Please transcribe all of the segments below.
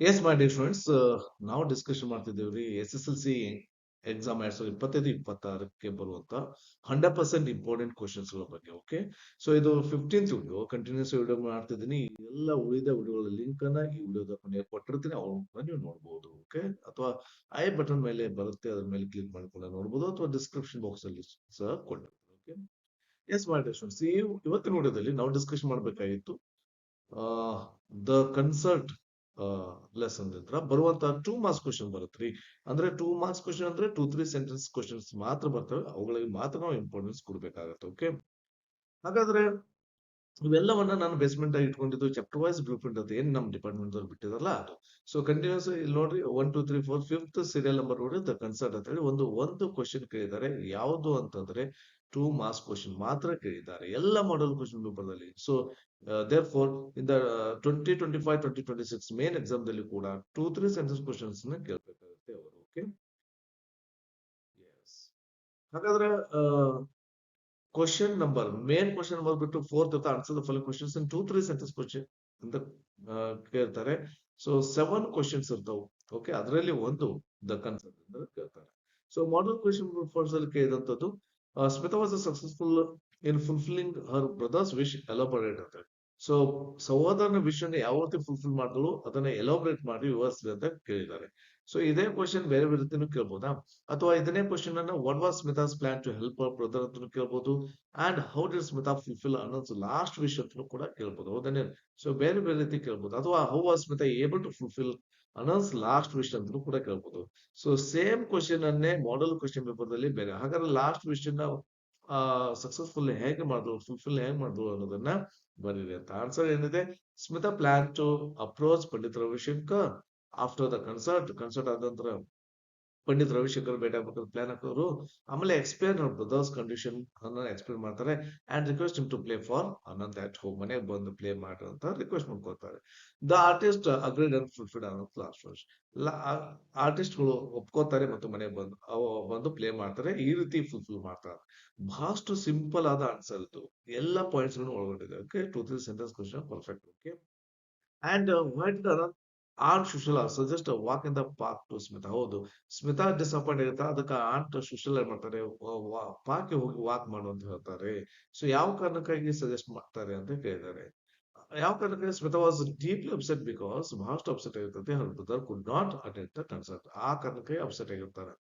S my dear friends, ನಾವು discussion ಮಾಡ್ತಿದ್ದೇವ್ರಿ SSLC exam 2025-26ಕ್ಕೆ ಬರುವಂತ 100% important questions ಗಳ ಬಗ್ಗೆ. ಓಕೆ, ಸೊ ಇದು 15th ವಿಡಿಯೋ, ಕಂಟಿನ್ಯೂಸ್ ವಿಡಿಯೋ ಮಾಡ್ತಿದ್ದೀನಿ. ಎಲ್ಲ ಉಳಿದ ವಿಡಿಯೋಗಳ ಲಿಂಕ್ ಅನ್ನ ಈ ವಿಡಿಯೋದ ಕೊನೆಗೆ ಕೊಟ್ಟಿರ್ತೀನಿ, ಅವ್ರನ್ನ ನೀವು ನೋಡಬಹುದು. ಓಕೆ, ಅಥವಾ ಐ ಬಟನ್ ಮೇಲೆ ಬರುತ್ತೆ, ಅದ್ರ ಮೇಲೆ ಕ್ಲಿಕ್ ಮಾಡ್ಕೊಂಡು ನೋಡಬಹುದು, ಅಥವಾ ಡಿಸ್ಕ್ರಿಪ್ಷನ್ ಬಾಕ್ಸ್ ಅಲ್ಲಿ ಸಹ ಕೊಟ್ಟಿರ್ತೀನಿ. Okay, yes my dear friends, ಇವತ್ತಿನ ವಿಡಿಯೋದಲ್ಲಿ ನಾವು ಡಿಸ್ಕಷನ್ ಮಾಡಬೇಕಾಗಿತ್ತು ದ ಕನ್ಸರ್ಟ್ ಲೆಸನ್ ಹತ್ರ ಬರುವಂತಹ 2 ಮಾರ್ಕ್ಸ್ ಕ್ವಶನ್ ಬರುತ್ತ್ರಿ. ಅಂದ್ರೆ 2 ಮಾರ್ಕ್ಸ್ ಕ್ವಶನ್ ಅಂದ್ರೆ 2-3 ಸೆಂಟೆನ್ಸ್ ಕ್ವಶನ್ಸ್ ಮಾತ್ರ ಬರ್ತವೆ, ಅವುಗಳಿಗೆ ಮಾತ್ರ ನಾವು ಇಂಪಾರ್ಟೆನ್ಸ್ ಕೊಡ್ಬೇಕಾಗತ್ತೆ. ಓಕೆ, ಹಾಗಾದ್ರೆ ಇವೆಲ್ಲವನ್ನ ನಾನು ಬೇಸ್ಮೆಂಟ್ ಆಗಿ ಇಟ್ಕೊಂಡಿದ್ದು ಚಾಪ್ಟರ್ ವೈಸ್ ಬ್ಲೂ ಪ್ರಿಂಟ್ ಅಂತ ಏನ್ ನಮ್ಮ ಡಿಪಾರ್ಟ್ಮೆಂಟ್ ಅವ್ರು ಬಿಟ್ಟಿದಾರಲ್ಲ ಅದು. ಸೊ ಕಂಟಿನ್ಯೂಸ್ ಇಲ್ಲಿ ನೋಡ್ರಿ, 1 2 3 4 5th ಸೀರಿಯಲ್ ನಂಬರ್ ನೋಡಿ, ದ ಕನ್ಸರ್ಟ್ ಅಂತ ಹೇಳಿ ಒಂದು ಕ್ವಶನ್ ಕೇಳಿದ್ದಾರೆ. ಯಾವುದು ಅಂತಂದ್ರೆ 2 ಮಾರ್ಕ್ಸ್ ಕ್ವಶನ್ ಮಾತ್ರ ಕೇಳಿದ್ದಾರೆ, ಎಲ್ಲ ಮಾಡಲ್ ಕ್ವಶನ್ ಪೇಪರ್ ದಲ್ಲಿ. So there four in the 2025-2026 main exam ದಲ್ಲಿ ಕೂಡ 2-3 ಸೆಂಟೆನ್ಸ್ ಕ್ವಶನ್ಸ್ ನ ಕೇಳಬೇಕಾಗುತ್ತೆ ಅವರು. ಓಕೆ, ಹಾಗಾದ್ರೆ question number main question number ಬಿಟ್ಟು 4th answer the following questions in 2-3 sentence question ಅಂತ ಕೇಳ್ತಾರೆ. ಸೊ 7 ಕ್ವಶನ್ಸ್ ಇರ್ತಾವೆ. ಓಕೆ, ಅದರಲ್ಲಿ ಒಂದು ದ ಕನ್ಸರ್ಟ್ ಅಂತ ಕೇಳ್ತಾರೆ. ಸೊ ಮಾಡಲ್ ಕ್ವಶನ್ ಫಸ್ಟ್ ಅಲ್ಲಿ ಕೇಳಿದಂತದ್ದು, Smita was successful in fulfilling her brothers wish, elaborate ಅಂತ. ಸೊ ಸಹೋದರನ ವಿಶ್ ಅನ್ನು ಯಾವ ರೀತಿ ಫುಲ್ಫಿಲ್ ಮಾಡಿದ್ರು ಅದನ್ನ ಎಲಾಬೊರೇಟ್ ಮಾಡಿ ವಿವರಿಸಿದೆ ಅಂತ ಕೇಳಿದ್ದಾರೆ. ಸೊ ಇದೇ ಕ್ವಶನ್ ಬೇರೆ ಬೇರೆ ರೀತಿನೂ ಕೇಳ್ಬೋದಾ, ಅಥವಾ ಇದನ್ನೇ ಕ್ವಶನ್ ಅನ್ನ what was Smita's plan to help hour brother ಅಂತ ಕೇಳ್ಬೋದು, and how did Smita fulfil ಅನ್ನೋದು ಲಾಸ್ಟ್ ವಿಶ್ ಅಂತ ಕೂಡ ಕೇಳ್ಬೋದು. ಹೌದನೇ? ಸೊ ಬೇರೆ ಬೇರೆ ರೀತಿ ಕೇಳ್ಬೋದು. ಅಥವಾ how was Smita able to fulfil Anant's last wish ಅಂತ ಕೂಡ ಕೇಳ್ಬೋದು. ಸೊ ಸೇಮ್ ಕ್ವಶನ್ ಅನ್ನೇ ಮಾಡೆಲ್ ಕ್ವಶನ್ ಪೇಪರ್ ದಲ್ಲಿ ಬೇರೆ. ಹಾಗಾದ್ರೆ ಲಾಸ್ಟ್ ವಿಶ್ ನ ಸಕ್ಸಸ್ಫುಲ್ ಹೇಗೆ ಮಾಡಿದ್ರು, ಫುಲ್ಫಿಲ್ ಹೇಗೆ ಮಾಡಿದ್ರು ಅನ್ನೋದನ್ನ ಬರೀರಿ ಅಂತ. ಆನ್ಸರ್ ಏನಿದೆ, Smita plan to approach Pandit Ravishankar after the concert ಆದ ನಂತರ ಪಂಡಿತ್ ರವಿಶಂಕರ್ ಭೇಟಿ ಆಗ್ಬೇಕಾದ್ರೆ ಪ್ಲಾನ್ ಹಾಕೋರು. ಆಮೇಲೆ ಎಕ್ಸ್ಪ್ಲೇನ್ ಅವರ್ ಬ್ರದರ್ಸ್ ಕಂಡೀಷನ್ ಅನ್ನ ಎಕ್ಸ್ಪ್ಲೇನ್ ಮಾಡ್ತಾರೆ, and request him to play for Anant at home, ಮನೆಗೆ ಬಂದು ಪ್ಲೇ ಮಾಡ್ರಿ ಅಂತ ರಿಕ್ವೆಸ್ಟ್ ಮಾಡ್ಕೊಳ್ತಾರೆ. The artist agreed and fulfilled ಅನ್ನೋದು ಲಾಸ್ಟ್ ವರ್ಷ. ಆರ್ಟಿಸ್ಟ್ ಗಳು ಒಪ್ಕೋತಾರೆ ಮತ್ತು ಮನೆಗೆ ಬಂದು ಪ್ಲೇ ಮಾಡ್ತಾರೆ, ಈ ರೀತಿ ಫುಲ್ಫಿಲ್ ಮಾಡ್ತಾರೆ. ಬಹಳಷ್ಟು ಸಿಂಪಲ್ ಆದ ಆನ್ಸರ್ ಇದು, ಎಲ್ಲ ಪಾಯಿಂಟ್ಸ್ ಗಳನ್ನು ಒಳಗೊಂಡಿದೆ. Okay, 2-3 sentence question perfect. Okay, and why did aunt Sushila suggest walk in the park to Smita. ಹೌದು, ಸ್ಮಿತಾ ಡಿಸಪಾಯಿಂಟ್ ಆಗಿರ್ತಾರೆ, ಅದಕ್ಕೆ ಆಂಟ್ ಸುಶೀಲಾ ಏನ್ ಮಾಡ್ತಾರೆ, ಪಾರ್ಕ್ ಹೋಗಿ ವಾಕ್ ಮಾಡು ಅಂತ ಹೇಳ್ತಾರೆ. ಸೊ ಯಾವ ಕಾರಣಕ್ಕಾಗಿ ಸಜೆಸ್ಟ್ ಮಾಡ್ತಾರೆ ಅಂತ ಕೇಳಿದ್ದಾರೆ. ಯಾವ ಕಾರಣಕ್ಕೆ Smita was deeply upset because ಬಹಳಷ್ಟು ಅಪ್ಸೆಟ್ ಆಗಿರ್ತದೆ, her brother could not attend the concert. ಆ ಕಾರಣಕ್ಕೆ ಅಪ್ಸೆಟ್ ಆಗಿರ್ತಾರೆ.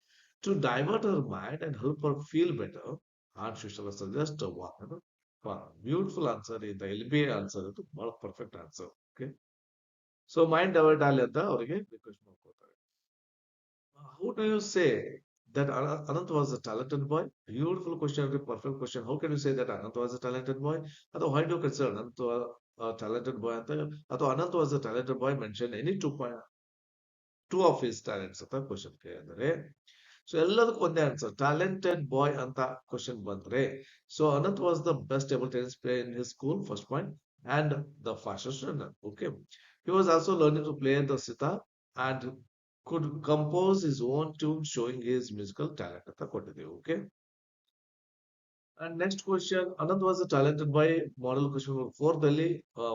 To divert her mind and help her feel better, aunt Sushila suggest walk. Beautiful answer, ಇದು LBA ಆನ್ಸರ್, ಇದು ಬಹಳ perfect answer. Okay, so mind divert ಆಗಲಿ ಅಂತ ಅವರಿಗೆ ರಿಕ್ವೆಸ್ಟ್ ಮಾಡ್ಕೊಳ್ತಾರೆ. How do you say that Anant was a talented boy? Beautiful question, perfect question. How can you say that Anant was a talented boy? ಅಥವಾ why do you consider Anant a talented boy ಅಂತ, ಅಥವಾ Anant was a talented boy, mention any two of his talents ಅಂತ question ಕೇಳಿದರೆ. So ಎಲ್ಲದಕ್ಕೂ ಒಂದೇ answer, talented boy ಅಂತ question ಬಂದ್ರೆ. So Anant was the best table tennis player in his school, first point, and the fastest runner. Okay, he was also learning to play the sitar and could compose his own tune, showing his musical talent ಅಂತ ಕೊಟ್ಟಿದ್ದೀವಿ. Okay, and next question, Anand was a talented boy, model question 4th ಅಲ್ಲಿ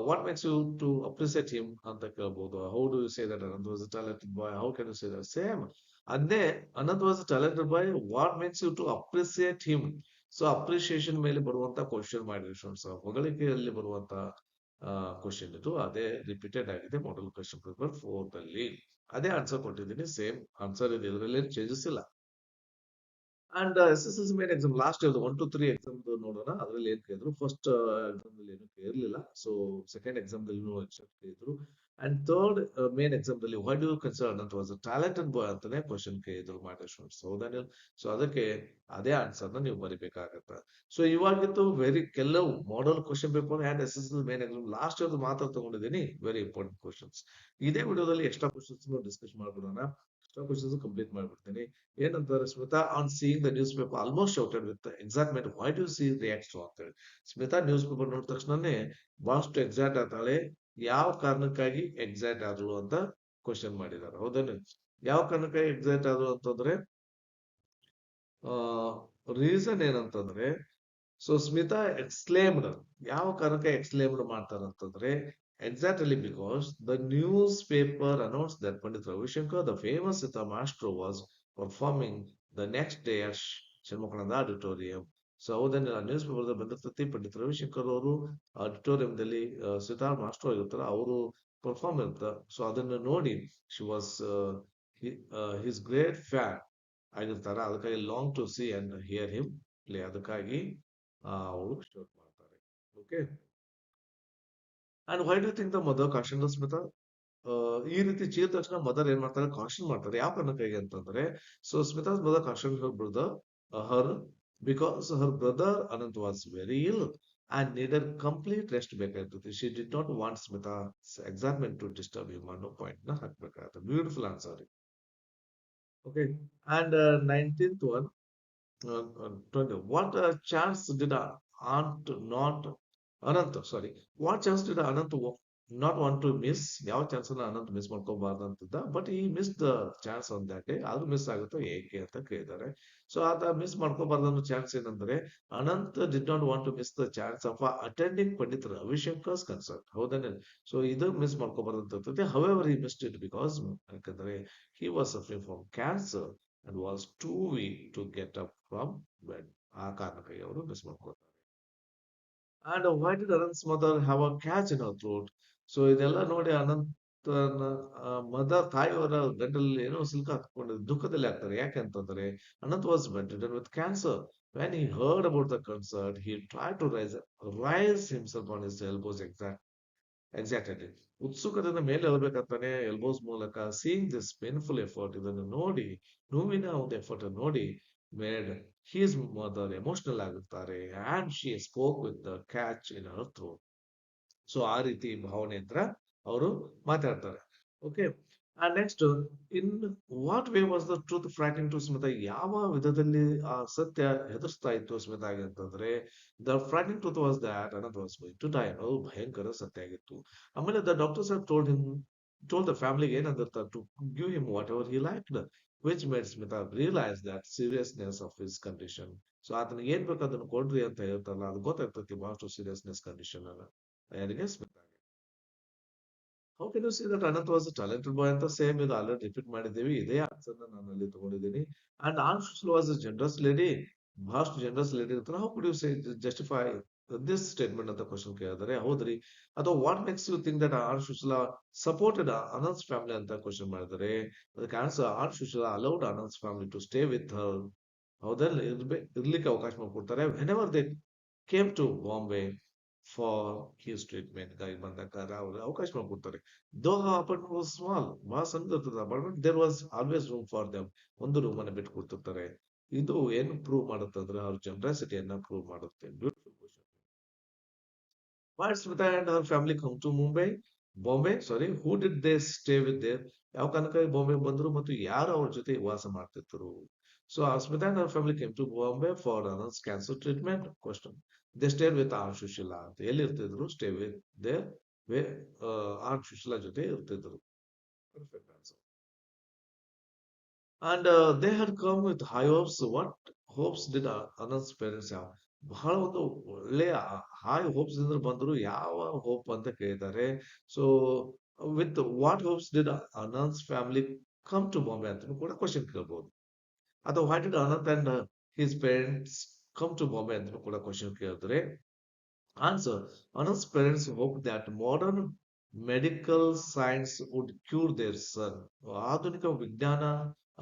what makes you to appreciate him ಅಂತ ಕೇಳಬಹುದು. How do you say that Anand was a talented boy? How can you say that? Same, ಅದೇ Anand was a talented boy, what makes you to appreciate him? So appreciation ಮೇಲೆ ಬರುವಂತ question ಮಾಡಿದ್ವಿ students, ಹೊಗಳಿಕೆಯಲ್ಲಿ ಬರುವಂತ question ಇದು. ಅದೇ repeated ಆಗಿದೆ ಮಾಡಲ್ question paper 4th ಅಲ್ಲಿ. ಅದೇ ಆನ್ಸರ್ ಕೊಟ್ಟಿದ್ದೀನಿ, ಸೇಮ್ ಆನ್ಸರ್ ಇದೆ, ಇದರಲ್ಲಿ ಏನು ಚೇಂಜಸ್ ಇಲ್ಲ. And SSLC main exam last year 1 to 3 exam ನೋಡೋಣ, ಅದ್ರಲ್ಲಿ ಏನ್ ಕೇಳಿದ್ರು. ಫಸ್ಟ್ ಎಕ್ಸಾಮ್ ದಲ್ಲಿ ಏನು ಕೇಳಿರ್ಲಿಲ್ಲ, ಸೊ ಸೆಕೆಂಡ್ ಎಕ್ಸಾಮ್ ದಲ್ಲಿ ಕೇಳಿದ್ರು. ಅಂಡ್ ಥರ್ಡ್ ಮೇನ್ ಎಕ್ಸಾಮ್ ದಲ್ಲಿ why do you consider Anant was a talented boy ಅಂತಾನೆ ಕ್ವಶನ್ ಕೇಳಿದ್ರು ಮಾಡಿ ಸ್ಟೂಡೆಂಟ್ಸ್. ಹೌದಾನೆ? ಸೊ ಅದಕ್ಕೆ ಅದೇ ಆನ್ಸರ್ ನ ನೀವು ಬರಿಬೇಕಾಗತ್ತೆ. ಸೊ ಇವಾಗಿತ್ತು ಕೆಲವು model question paper and SSLC main exam last year ಮಾತ್ರ ತಗೊಂಡಿದ್ದೀನಿ, ವೆರಿ ಇಂಪಾರ್ಟೆಂಟ್ ಕ್ವಶನ್ಸ್. ಇದೇ ವಿಡಿಯೋದಲ್ಲಿ ಎಕ್ಸ್ಟ್ರಾ ಕ್ವಶನ್ಸ್ ಡಿಸ್ಕಸ್ ಮಾಡ್ಬಿಡೋಣ. ಎಕ್ಸ್ಟ್ರಾ ಕ್ವಶನ್ಸ್ ಕಂಪ್ಲೀಟ್ ಮಾಡ್ಬಿಡ್ತೀನಿ. ಏನಂತಾರೆ, Smita on seeing the news paper almost shouted with excitement, why do she react ಅಂತ ಹೇಳಿ. Smita news paper ನೋಡಿದ ತಕ್ಷಣನೇ ಬಹಳಷ್ಟು ಎಕ್ಸೈಟ್ ಆಗ್ತಾಳೆ. ಯಾವ ಕಾರಣಕ್ಕಾಗಿ ಎಕ್ಸೈಟ್ ಆದಳು ಅಂತ ಕ್ವಶನ್ ಮಾಡಿದ್ದಾರೆ. ಹೌದೇನು? ಯಾವ ಕಾರಣಕ್ಕಾಗಿ ಎಕ್ಸೈಟ್ ಆದಳು ಅಂತಂದ್ರೆ, ರೀಸನ್ ಏನಂತಂದ್ರೆ, ಸೊ ಸ್ಮಿತಾ ಎಕ್ಸ್ಕ್ಲೇಮ್ಡ್, ಯಾವ ಕಾರಣಕ್ಕೆ ಎಕ್ಸ್ಕ್ಲೇಮ್ಡ್ ಮಾಡ್ತಾರಂತಂದ್ರೆ, Exactly because the newspaper announced that Pandit Ravi Shankar, the famous Sita maestro, was performing the next day at Shanmukananda Auditorium. So ಹೌದನ್ನ ನ್ಯೂಸ್ ಪೇಪರ್ ಬಂದಿರ್ತೈತಿ ಪಂಡಿತ್ ರವಿಶಂಕರ್ ಅವರು ಆಡಿಟೋರಿಯಂದಲ್ಲಿ ಸಿತಾರ್ ಮಾಸ್ಟರ್ ಆಗಿರ್ತಾರ ಅವರು ಪರ್ಫಾರ್ಮ್ ಇರ್ತ ಸೊ ಅದನ್ನ ನೋಡಿ she was his great fan ಆಗಿರ್ತಾರ ಅದಕ್ಕಾಗಿ long to see and hear him play ಅದಕ್ಕಾಗಿ ಅವರು ಶೋಟ್ ಮಾಡ್ತಾರೆ okay and why do think the mother caution Smita ಈ ರೀತಿ ಚೀರ್ ತಕ್ಷಣ ಮದರ್ ಏನ್ ಮಾಡ್ತಾರೆ ಕಾಶನ್ ಮಾಡ್ತಾರೆ ಯಾವ ಕಾರಣಕ್ಕಾಗಿ ಅಂತಂದ್ರೆ so Smita's mother caution her brother her because her brother Anant was very ill and needed complete rest ಬೇಕಾಗ್ತದೆ she did not want Smita excitement to disturb him ಅನ್ನೋ ಪಾಯಿಂಟ್ ನ ಹಾಕ್ಬೇಕಾಗತ್ತೆ beautiful answer okay and 19th one 20. What chance did Aunt not Anant, sorry, what chance did Anant not want to miss? ಯಾವ chance ಅನ್ನ Ananth miss ಮಾಡ್ಕೋಬಾರ್ದು ಅಂತಿದ್ದ but ಈ miss the chance on that day ಅದು miss ಆಗುತ್ತೋ ಏಕೆ ಅಂತ ಕೇಳಿದ್ದಾರೆ ಸೊ ಆತ ಮಿಸ್ ಮಾಡ್ಕೋಬಾರ್ದು ಅನ್ನೋ ಚಾನ್ಸ್ ಏನಂದ್ರೆ Anant did not want to miss the chance of attending Pandit Ravi Shankar's concert ಹೌದಾನೆ ಸೊ ಇದು ಮಿಸ್ ಮಾಡ್ಕೋಬಾರ್ದು ಅಂತ ಇರ್ತದೆ however he missed it because ಯಾಕಂದ್ರೆ he was suffering from cancer and was too weak to get up from bed ಆ ಕಾರಣಕ್ಕಾಗಿ ಅವರು miss ಮಾಡ್ಕೋತಾರೆ and why did Anant's mother have a catch in her throat so ಇದೆಲ್ಲ ನೋಡಿ ಅನಂತನ mother ತಾಯಿಯವರ ಗಂಟಲಲ್ಲಿ ಏನೋ silk ಹಾಕೊಂಡು ದುಃಖದಲ್ಲಿ ಆಗ್ತಾರೆ ಯಾಕೆ ಅಂತಂದ್ರೆ Anant was bedridden with cancer when he heard about the concert he try to raise himself on his elbows exactly ಉತ್ಸುಕತೆಯಿಂದ ಮೇಲೆ ಏಳ್ಬೇಕಂತಾನೆ ಎಲ್ಬೋಸ್ ಮೂಲಕ ಸೀಯಿಂಗ್ ದಿಸ್ ಪೇನ್ಫುಲ್ ಎಫರ್ಟ್ ಇದನ್ನು ನೋಡಿ ನೋವಿನ ಒಂದು ಎಫರ್ಟ್ ನೋಡಿ ಮೇಡ್ ಹೀಸ್ ಮದರ್ ಎಮೋಷನಲ್ ಆಗುತ್ತಾರೆ and she spoke with the catch in her throat so ಆ ರೀತಿ ಭಾವನೆ ಹತ್ರ ಅವರು ಮಾತಾಡ್ತಾರೆ okay next in what way was the truth frightening to Smita ಯಾವ ವಿಧದಲ್ಲಿ ಆ ಸತ್ಯ ಹೆದರ್ಸ್ತಾ ಇತ್ತು ಸ್ಮಿತಾಗೆ ಅಂತಂದ್ರೆ the frightening truth was that Anant was going to die ಅನ್ನೋದು ಭಯಂಕರ ಸತ್ಯ ಆಗಿತ್ತು ಆಮೇಲೆ the doctors have told him told the ಫ್ಯಾಮಿಲಿಗೆ ಏನಂದಿರ್ತಾರೆ to give him whatever he liked which made Smita realise that seriousness of his condition so ಆತನಿಗೆ ಏನ್ ಬೇಕು ಅದನ್ನು ಕೊಡ್ರಿ ಅಂತ ಹೇಳ್ತಾರಲ್ಲ ಅದು ಗೊತ್ತಾಗ್ತೈತಿ ಬಹಳಷ್ಟು ಸೀರಿಯಸ್ನೆಸ್ ಕಂಡೀಷನ್ ಅನ್ನ ಯಾರಿಗೆ ಸ್ಮಿತಾಗೆ how can you see that Anant was talented boy ಅಂತ ಸೇಮ್ ಇದು ಆಲ್ರೆಡಿ ರಿಪೀಟ್ ಮಾಡಿದ್ದೀವಿ ಇದೇ ಆನ್ಸರ್ ನಾನು ಅಲ್ಲಿ ತಗೊಂಡಿದ್ದೀನಿ and Anne was a generous lady ಬಹಳಷ್ಟು ಜನರಸ್ ಲೇಡಿ ಇರ್ತಾರೆ how could you say justify this statement ಅಂತ ಕ್ವಶನ್ ಕೇಳಿದರೆ ಹೌದ್ರಿ ಅಥವಾ what makes you think that our Sushila supported Anant family ಅಂತ ಕ್ವಶನ್ ಮಾಡಿದರೆ ಅದಕ್ಕೆ answer our Sushila allowed Anant family to stay with her ಹೌದಲ್ಲ ಇರ್ಲಿಕ್ಕೆ ಅವಕಾಶ ಮಾಡಿಕೊಡ್ತಾರೆ whenever they came to Bombay for his treatment ಗಾಗಿ ಬಂದಾಗ ಅವರು ಅವಕಾಶ ಮಾಡಿಕೊಡ್ತಾರೆ ದೋ ಅಪಾರ್ಟ್ಮೆಂಟ್ ವಾಸ್ ಸ್ಮಾಲ್ ಬಹಳ ಸಣ್ಣ ಇರ್ತದೆ apartment there was always room for them ಒಂದು ರೂಮ್ ಅನ್ನು ಬಿಟ್ಟು ಕೊಡ್ತಿರ್ತಾರೆ ಇದು ಏನು ಪ್ರೂವ್ ಮಾಡುತ್ತೆ ಅಂದ್ರೆ ಅವ್ರ ಜನರಸಿಟಿಯನ್ನ ಪ್ರೂವ್ ಮಾಡುತ್ತೆ beautiful question why Smita and ಅವರ್ family come to Mumbai Bombay sorry who did they stay with there ಯಾವ ಕಾರಣಕ್ಕಾಗಿ ಬಾಂಬೆ ಬಂದ್ರು ಮತ್ತು ಯಾರು ಅವ್ರ ಜೊತೆ ವಾಸ ಮಾಡ್ತಿದ್ರು ಸೊ ಸ್ಮಿತಾ ಅಂಡ್ ಅವರ್ family came to Bombay for Anant's cancer treatment question they stayed with our Sushila ಅಂತ ಎಲ್ಲಿ ಇರ್ತಿದ್ರು stay with their way our Sushila ಜೊತೆ ಇರ್ತಿದ್ರು perfect answer and they had come with high hopes what hopes did Anant's parents ಯಾವ ಬಹಳ ಒಂದು ಒಳ್ಳೆಯ ಹೈ ಹೋಪ್ಸ್ ಇಂದ ಬಂದ್ರು ಯಾವ ಹೋಪ್ ಅಂತ ಕೇಳಿದ್ದಾರೆ so with what hopes did Anant's family come to Bombay ಅಂತ ಕೂಡ ಕ್ವಶನ್ ಕೇಳಬಹುದು ಅಥವಾ why did Anant and his parents come to Bombay ಅಂತ ಕೂಡ ಕ್ವಶನ್ ಕೇಳಿದ್ರೆ answer Anant's parents hope that modern medical science would cure their son ಆಧುನಿಕ ವಿಜ್ಞಾನ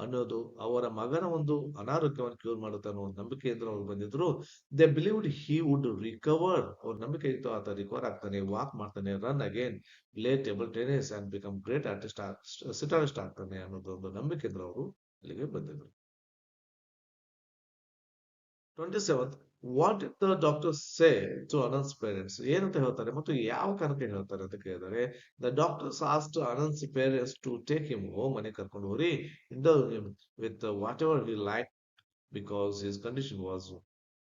ಅನ್ನೋದು ಅವರ ಮಗನ ಒಂದು ಅನಾರೋಗ್ಯವನ್ನು ಕ್ಯೂರ್ ಮಾಡುತ್ತೆ ಅನ್ನೋ ಒಂದು ನಂಬಿಕೆಯಿಂದ ಅವ್ರು ಬಂದಿದ್ರು they believed he would recover ಅವ್ರ ನಂಬಿಕೆ ಇತ್ತು ಆತ ರಿಕವರ್ ಆಗ್ತಾನೆ ವಾಕ್ ಮಾಡ್ತಾನೆ run again play table tennis and become great artist sitarist ಆಗ್ತಾನೆ ಅನ್ನೋದು ಒಂದು ನಂಬಿಕೆಯಿಂದ ಅವರು ಅಲ್ಲಿಗೆ ಬಂದಿದ್ರು 27th what did the doctor say to Anant's parents ಏನಂತ ಹೇಳ್ತಾರೆ ಮತ್ತು ಯಾವ ಕಾರಣಕ್ಕೆ ಹೇಳ್ತಾರೆ ಅಂತ ಕೇಳಿದರೆ the doctors asked Anant's parents to take him home ಮನೆ ಕರ್ಕೊಂಡು ಹೋಗಿ indulge him with whatever he like because his condition was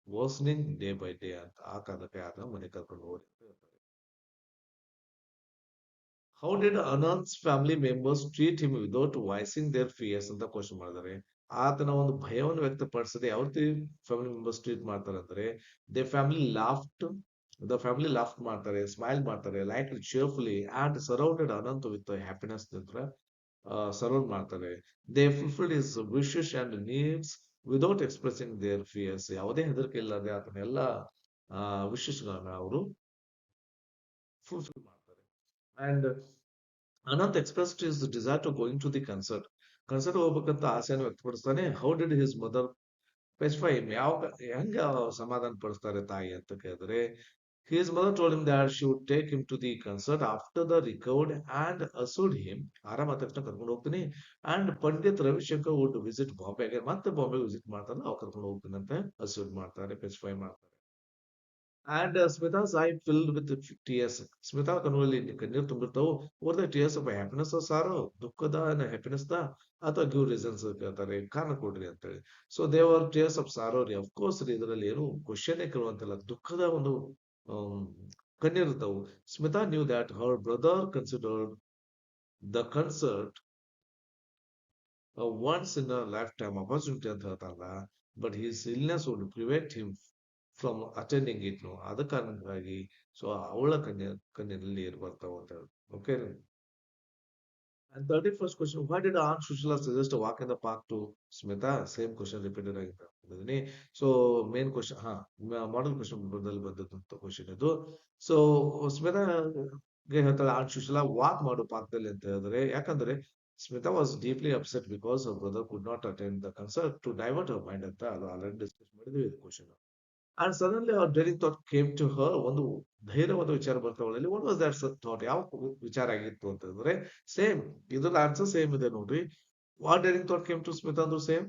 worsening day by day ಅಂತ ಆ ಕಾರಣಕ್ಕೆ ಆತ ಮನೆ ಕರ್ಕೊಂಡು ಹೋಗಿ ಅಂತ ಹೇಳ್ತಾರೆ how did Anant's family members treat him without voicing their fears ಅಂತ ಕ್ವಶನ್ ಮಾಡಿದ್ದಾರೆ ಆತನ ಒಂದು ಭಯವನ್ನು ವ್ಯಕ್ತಪಡಿಸದೆ ಯಾವ ರೀತಿ ಫ್ಯಾಮಿಲಿ ಮೆಂಬರ್ಸ್ ಟ್ರೀಟ್ ಮಾಡ್ತಾರೆ ಅಂದ್ರೆ they family loft The family laughed ಮಾಡ್ತಾರೆ, smiled ಮಾಡ್ತಾರೆ, liked cheerfully and surrounded Anant with happiness ನಿಂತ್ರ surround ಮಾಡ್ತಾರೆ. They fulfilled his wishes and needs without expressing their fears. ಯಾವುದೇ ಹೆದರಿಕೆ ಇಲ್ಲದೆ ಅದನ್ನೆಲ್ಲ ವಿಶಸ್ ಗಳನ್ನ ಅವರು ಫುಲ್ಫಿಲ್ ಮಾಡ್ತಾರೆ. And Anant expressed his desire to going to the concert. Concert ಹೋಗ್ಬೇಕಂತ ಆಸೆಯನ್ನು ವ್ಯಕ್ತಪಡಿಸ್ತಾನೆ. How did his mother specify him? ಹೆಂಗ ಸಮಾಧಾನ ಪಡಿಸ್ತಾರೆ ತಾಯಿ ಅಂತ ಕೇಳಿದ್ರೆ, his mother told him that she would take him to the concert after the recovered and assured him, ಆರಾಮ ತಕ್ಷಣ ಕರ್ಕೊಂಡು ಹೋಗ್ತೀನಿ, and Pandit Ravishankar would visit ಬಾಂಬೆಗೆ, ಮತ್ತೆ ಬಾಂಬೆ ವಿಸಿಟ್ ಮಾಡ್ತಾರಲ್ಲ ಅವ್ರು ಕರ್ಕೊಂಡು ಹೋಗ್ತೀನಿ ಅಂತ ಅಸ್ಯೂರ್ ಮಾಡ್ತಾರೆ, ಸ್ಪೆಸಿಫೈ ಮಾಡ್ತಾರೆ. And Smita's eye filled with tears. Smita ಕಣ್ಣಲ್ಲಿ ಕಣ್ಣೀರು ತುಂಬಿರ್ತಾವು. Were the tears of happiness or sorrow? ದುಃಖದ happiness ದ ಅಥವಾ ಗಿವ್ ರೀಸನ್ಸ್ ಕೇಳ್ತಾರೆ, ಕಾರಣ ಕೊಡ್ರಿ ಅಂತೇಳಿ. ಸೊ ದೇ ವರ್ ಟೇರ್ಸ್ ಆಫ್ ಸಾರೋ ರೀ. ಅಫ್ ಕೋರ್ಸ್ ರೀ, ಇದರಲ್ಲಿ ಏನು ಕ್ವಶನ್ ಕೇಳುವಂತಲ್ಲ, ದುಃಖದ ಒಂದು ಕಣ್ಣೀರ್ತಾವು. Smita knew that her brother considered the concert a once in a lifetime opportunity ಅಂತ ಹೇಳ್ತಾರಲ್ಲ, but his illness would prevent him from attending it. No, ಅದ ಕಾರಣಕ್ಕಾಗಿ ಸೊ ಅವಳ ಕಣ್ಣಿನಲ್ಲಿ ನೀರು ಬರ್ತಾವ ಅಂತ ಹೇಳಿ. Okay. And 31st question, why did Aunt Shushila suggest a walk in the park to Smita? Same question repeated ಆಗಿದ್ದೀನಿ. So main question, model question ದಲ್ಲಿ ಬಂದಂತ ಕ್ವಶನ್ ಇದು. ಸೊ ಸ್ಮಿತಾ ಹೇಳ್ತಾಳೆ ಆಂಟ್ ಸುಶೀಲಾ ವಾಕ್ ಮಾಡು ಪಾರ್ಕ್ದಲ್ಲಿ ಅಂತ ಹೇಳಿದ್ರೆ, ಯಾಕಂದ್ರೆ Smita was deeply upset because ಅವರ್ brother could not attend the concert to divert ಅವರ್ ಮೈಂಡ್ ಅಂತ ಅದು ಆಲ್ರೆಡಿ ಡಿಸ್ಕಸ್ ಮಾಡಿದ್ವಿ ಇದು ಕ್ವಶನ್. ಅಂಡ್ ಸಡನ್ಲಿ ಅವರ್ daring thought came to her. ಒಂದು ಧೈರ್ಯವಾದ ವಿಚಾರ ಬರ್ತಾವಲ್ಲಿ. What was that thought? ಯಾವ ವಿಚಾರ ಆಗಿತ್ತು ಅಂತಂದ್ರೆ, ಸೇಮ್ ಇದ್ರ ಆನ್ಸರ್ ಸೇಮ್ ಇದೆ ನೋಡ್ರಿ. What daring thought came to Smita ಅಂದ್ರು same.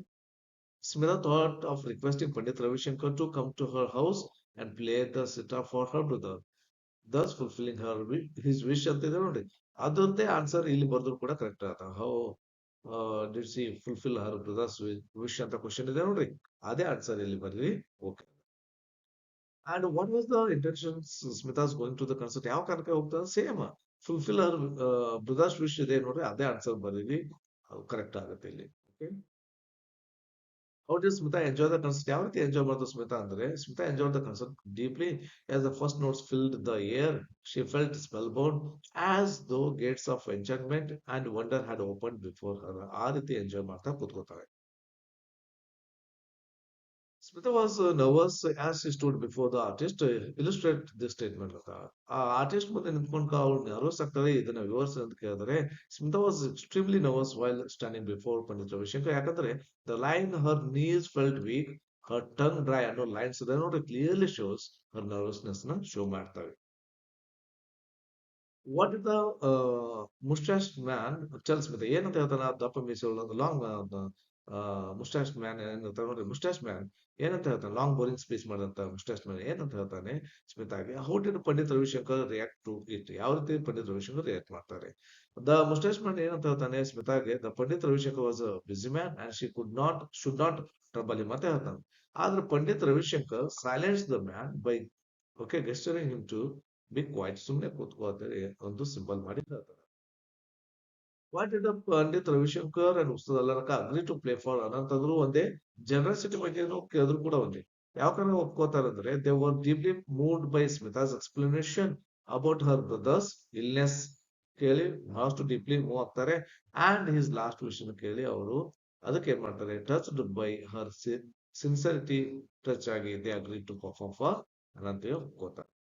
Smita thought of requesting Pandit Ravishankar to come to her house and play the sitar for her brother, thus fulfilling his wish ಅಂತ ಇದೆ ನೋಡಿ. ಅದರದ್ದೇ answer ಇಲ್ಲಿ ಬರ್ದ್ರು ಕೂಡ correct ಆತ. How did she fulfil her brothers wish ಅಂತ question ಇದೆ ನೋಡ್ರಿ, ಅದೇ ಆನ್ಸರ್ ಇಲ್ಲಿ ಬರ್ರಿ. Okay. And what was the intentions Smita's going to the concert? ಯಾವ ಕಾರಣಕ್ಕೆ ಹೋಗ್ತಾರೆ? Same fulfil her brothers wish ಇದೆ ನೋಡ್ರಿ, ಅದೇ ಆನ್ಸರ್ ಬರೀರಿ, ಕರೆಕ್ಟ್ ಆಗುತ್ತೆ ಇಲ್ಲಿ. Okay. How did Smita enjoy the concert? ಯಾವ ರೀತಿ ಎಂಜಾಯ್ ಮಾಡಿದ್ರು ಸ್ಮಿತಾ ಅಂದ್ರೆ, Smita enjoyed the concert deeply as the first notes filled the air. She felt spellbound as though gates of enchantment and wonder had opened before her. ಆ ರೀತಿ enjoy ಮಾಡ್ತಾ ಕೂತ್ಕೋತಾರೆ. Smita was nervous as she stood before the artist. Illustrate this statement ಅಂತ. ಆ artist ಮುಂದೆ ನಿಂತ್ಕೊಂಡು ಅವ್ರು nervous ಆಗ್ತಾರೆ, ಇದನ್ನ ವಿವರಿಸಿ ಅಂತ ಕೇಳಿದ್ರೆ, Smita was extremely nervous while standing before Pandit Ravishankar. ಯಾಕಂದ್ರೆ the line her knees felt weak, her tongue dry ಅನ್ನೋ ಲೈನ್ಸ್ ಇದೆ ನೋಡ್ರಿ, ಕ್ಲಿಯರ್ಲಿ ಶೋಸ್ ಹರ್ ನರ್ವಸ್ನೆಸ್ ನ ಶೋ ಮಾಡ್ತವೆ. What is the moustache man tell Smita? ಏನಂತ ಹೇಳ್ತಾನ ದಪ್ಪ ಮೀಸೆ ಲಾಂಗ್ ಮುಸ್ಟಾಶ್ ಮ್ಯಾನ್ ಏನಂತ ನೋಡ್ರಿ. ಮುಸ್ಟಾಶ್ ಮ್ಯಾನ್ ಏನಂತ ಹೇಳ್ತಾನೆ? ಲಾಂಗ್ ಬೋರಿಂಗ್ ಸ್ಪೀಚ್ ಮಾಡಿದಂತ ಮುಸ್ಟಾಶ್ ಮ್ಯಾನ್ ಏನಂತ ಹೇಳ್ತಾನೆ ಸ್ಮಿತಾಗೆ? How did Pandit Ravishankar react to it? ಯಾವ ರೀತಿ ಪಂಡಿತ್ ರವಿಶಂಕರ್ ರಿಯಾಕ್ಟ್ ಮಾಡ್ತಾರೆ? ದ ಮುಸ್ಟಾಶ್ ಮ್ಯಾನ್ ಏನಂತ ಹೇಳ್ತಾನೆ ಸ್ಮಿತಾಗೆ? The Pandit Ravishankar was a busy man and she should not trouble him ಅಂತ ಹೇಳ್ತಾನೆ. ಆದ್ರೆ Pandit Ravishankar silence the man by gesturing him to be quiet, ಸುಮ್ಮನೆ ಕೂತ್ಕೋ ಅಂತ ಒಂದು ಸಿಂಬಲ್ ಮಾಡಿ ಹೇಳ್ತಾರೆ. Why did the Pandit Ravishankar and Ustad Allaraka agree to play for Anant ಅಂದ್ರು ಒಂದೇ, ಜನರಸಿಟಿ ಬಗ್ಗೆನೂ ಕೇಳಿದ್ರು ಕೂಡ ಒಂದೇ. ಯಾವ ಕಾರಣ ಒಪ್ಕೋತಾರೆ ಅಂದ್ರೆ, they were deeply moved by Smita's explanation about her brother's illness ಕೇಳಿ ಬಹಳಷ್ಟು ಡೀಪ್ಲಿ ಮೂವ್ ಆಗ್ತಾರೆ. ಅಂಡ್ ಹಿಸ್ ಲಾಸ್ಟ್ ವಿಷನ್ ಕೇಳಿ ಅವರು ಅದಕ್ಕೆ ಏನ್ ಮಾಡ್ತಾರೆ, touched by her sincerity touch ಆಗಿ they agree to perform for Ananta ಒಪ್ಕೋತಾರೆ.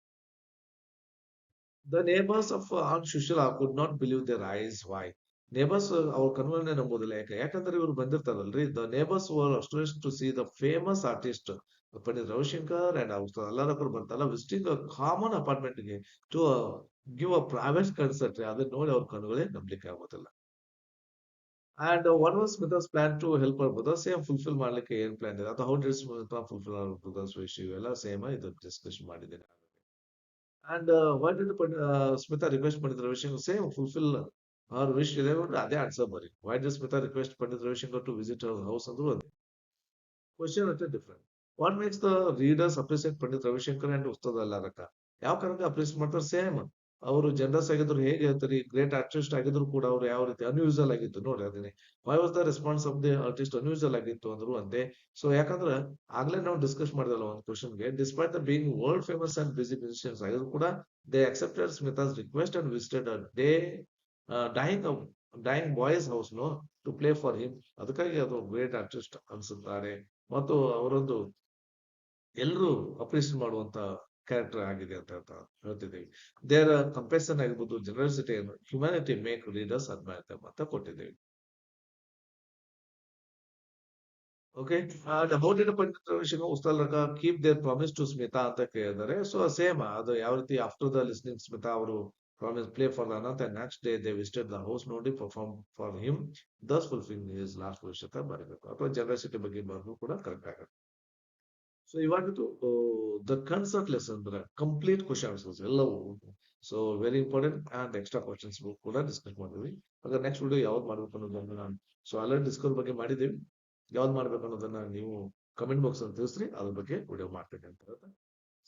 The neighbors of Aunt Shushila could not believe their eyes. Why? Neighbours ಅವ್ರ ಕಣ್ಗಳನ್ನೇ ನಂಬೋದಿಲ್ಲ. ಯಾಕಂದ್ರೆ ಇವ್ರು ಬಂದಿರ್ತಾರಲ್ರಿ. The neighbours were astonished to see the famous artist Pandit Ravishankar and ಎಲ್ಲರೂ ಬರ್ತಾರಲ್ಲ, ವಿಸಿಟಿಂಗ್ ಅ ಕಾಮನ್ ಅಪಾರ್ಟ್ಮೆಂಟ್ ಗೆ to give a private concert. ಅದನ್ನ ನೋಡಿ ಅವ್ರ ಕಣ್ಗಳೇ ನಂಬಲಿಕ್ಕೆ ಆಗೋದಿಲ್ಲ. And what was Smita's plan to help hour brother? Same fulfil ಮಾಡ್ಲಿಕ್ಕೆ ಏನ್ ಪ್ಲಾನ್ ಇದೆ ಅಥವಾ ಹೌ ಡಿಡ್ ಸ್ಮಿತಾ ಫುಲ್ಫಿಲ್ ಅವರ್ ಬ್ರದರ್ಸ್ ವಿಶ್, ಇವೆಲ್ಲ ಸೇಮ್ ಇದು ಡಿಸ್ಕಷನ್ ಮಾಡಿದ್ದೇನೆ. And what did Smita request Pandit Ravishankar? Same fulfil her wish ಇದೆ ನೋಡ್ರಿ, ಅದೇ ಆನ್ಸರ್ ಬರಿ. Why did Smita request Pandit Ravishankar to visit her house ಅಂದ್ರು ಅದೇ. ಕ್ವಶನ್ ಅಷ್ಟೇ different. What makes the readers appreciate Pandit Ravishankar and Ustad Allarakha? ಯಾವ ಕಾರಣಕ್ಕೆ ಅಪ್ರಿಸಿಯೇಟ್ ಮಾಡ್ತಾರೆ? ಸೇಮ್ ಅವರು ಜನರಸ್ ಆಗಿದ್ರು, ಹೇಗೆ ಹೇಳ್ತಾರೆ, ಗ್ರೇಟ್ ಆರ್ಟಿಸ್ಟ್ ಆಗಿದ್ರು ಕೂಡ ಅವ್ರು ಯಾವ ರೀತಿ ಅನ್ಯೂಸಲ್ ಆಗಿತ್ತು ನೋಡ್ರಿ ಅದನ್ನೇ. Why was the response of the artist unusual ಆಗಿತ್ತು ಅಂದ್ರು ಅಂತೆ. ಸೊ ಯಾಕಂದ್ರೆ ಆಗ್ಲೇ ನಾವು ಡಿಸ್ಕಸ್ ಮಾಡಿದಲ್ಲ ಒಂದು ಕ್ವಶನ್ಗೆ, despite the being world famous and busy musicians ಆಗಿದ್ರು ಕೂಡ they accepted Smita's request and visited the dying dying boy's house no to play for him. ಅದಕ್ಕಾಗಿ ಅದು ಗ್ರೇಟ್ ಆರ್ಟಿಸ್ಟ್ ಅನ್ಸುತ್ತಾರೆ ಮತ್ತು ಅವರೊಂದು ಎಲ್ಲರೂ ಅಪ್ರಿಷಿಯೇಟ್ ಮಾಡುವಂತ ಕ್ಯಾರೆಕ್ಟರ್ ಆಗಿದೆ ಅಂತ ಹೇಳ್ತಿದ್ದೀವಿ. ದೇರ್ ಕಂಪೇರಿಸನ್ ಆಗಿರ್ಬೋದು, generosity, humanity make readers admire them ಅಂತ ಕೊಟ್ಟಿದ್ದೀವಿ. Okay, about interpretation Ustad keep their promise to Smita ಅಂತ ಕೇಳಿದ್ದಾರೆ. ಸೊ ಸೇಮ್ ಅದು ಯಾವ ರೀತಿ ಆಫ್ಟರ್ ದ ಲಿಸ್ನಿಂಗ್ ಸ್ಮಿತಾ ಅವರು promise play for the Anant and next day they visited the house ನೋಡಿ perform for him thus fulfil his last wish ಅಂತ ಬರೀಬೇಕು, ಅಥವಾ ಜನರಸಿಟಿ ಬಗ್ಗೆ ಬರೆದು ಕೂಡ ಕರೆಕ್ಟ್ ಆಗುತ್ತೆ. ಸೊ ಇವಾಗಿದ್ದು ದ ಕನ್ಸರ್ಟ್ ಲೆಸನ್ ಅಂದ್ರೆ ಕಂಪ್ಲೀಟ್ ಕ್ವಶನ್ ಆನ್ಸರ್ಸ್ ಎಲ್ಲವೂ. So very important and extra questions ಕೂಡ ಡಿಸ್ಕಸ್ ಮಾಡಿದ್ವಿ. ಹಾಗಾದ್ರೆ ನೆಕ್ಸ್ಟ್ ವಿಡಿಯೋ ಯಾವ್ದು ಮಾಡ್ಬೇಕು ಅನ್ನೋದನ್ನ ನಾನು, ಸೊ ಆಲ್ರೆಡಿ ಡಿಸ್ಕಸ್ ಬಗ್ಗೆ ಮಾಡಿದ್ದೀವಿ, ಯಾವ್ದು ಮಾಡ್ಬೇಕು ಅನ್ನೋದನ್ನ ನೀವು ಕಮೆಂಟ್ ಬಾಕ್ಸ್ ಅಲ್ಲಿ ತಿಳಿಸ್ರಿ, ಅದ್ರ ಬಗ್ಗೆ ವಿಡಿಯೋ ಮಾಡ್ತೇನೆ ಅಂತ.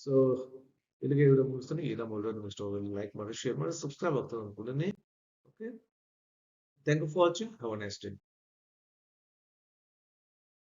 ಸೊ ಇಲ್ಲಿಗೆ ವಿಡಿಯೋ ಮುಗಿಸ್ತೀನಿ. ಈ ನಮ್ಮ ವಿಡಿಯೋ ನಿಮ್ಗೆ ಇಷ್ಟ ಲೈಕ್ ಮಾಡಿ, ಶೇರ್ ಮಾಡಿ, ಸಬ್ಸ್ಕ್ರೈಬ್ ಆಗ್ತದೆ ಅನ್ಕೊಂಡಿನಿ. Okay, thank you for watching. Have a nice day.